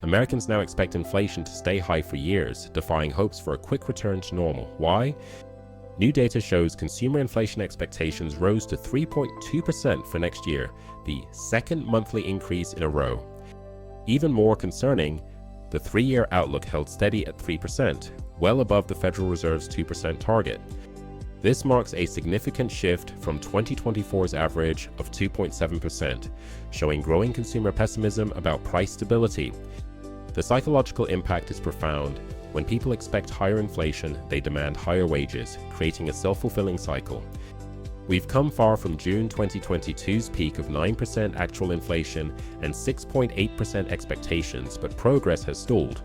Americans now expect inflation to stay high for years, defying hopes for a quick return to normal. Why? New data shows consumer inflation expectations rose to 3.2% for next year, the second monthly increase in a row. Even more concerning, the three-year outlook held steady at 3%, well above the Federal Reserve's 2% target. This marks a significant shift from 2024's average of 2.7%, showing growing consumer pessimism about price stability. The psychological impact is profound. When people expect higher inflation, they demand higher wages, creating a self-fulfilling cycle. We've come far from June 2022's peak of 9% actual inflation and 6.8% expectations, but progress has stalled.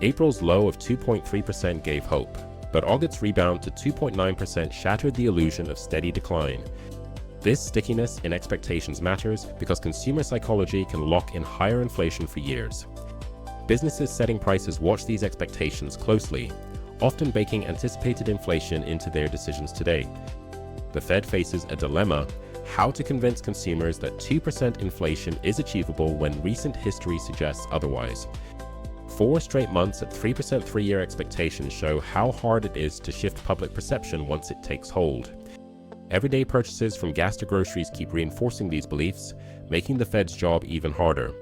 April's low of 2.3% gave hope, but August's rebound to 2.9% shattered the illusion of steady decline. This stickiness in expectations matters because consumer psychology can lock in higher inflation for years. Businesses setting prices watch these expectations closely, often baking anticipated inflation into their decisions today. The Fed faces a dilemma: how to convince consumers that 2% inflation is achievable when recent history suggests otherwise. 4 straight months at 3% three-year expectations show how hard it is to shift public perception once it takes hold. Everyday purchases from gas to groceries keep reinforcing these beliefs, making the Fed's job even harder.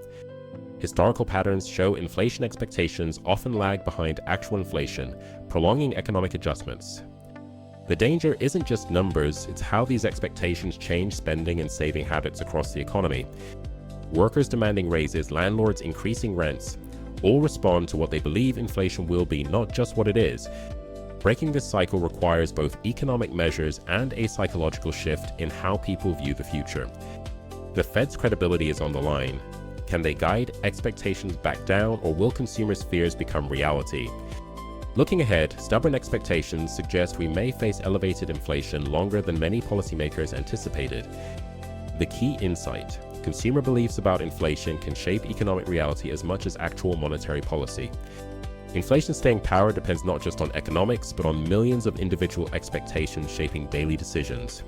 Historical patterns show inflation expectations often lag behind actual inflation, prolonging economic adjustments. The danger isn't just numbers, it's how these expectations change spending and saving habits across the economy. Workers demanding raises, landlords increasing rents, all respond to what they believe inflation will be, not just what it is. Breaking this cycle requires both economic measures and a psychological shift in how people view the future. The Fed's credibility is on the line. Can they guide expectations back down, or will consumers' fears become reality? Looking ahead, stubborn expectations suggest we may face elevated inflation longer than many policymakers anticipated. The key insight: consumer beliefs about inflation can shape economic reality as much as actual monetary policy. Inflation's staying power depends not just on economics, but on millions of individual expectations shaping daily decisions.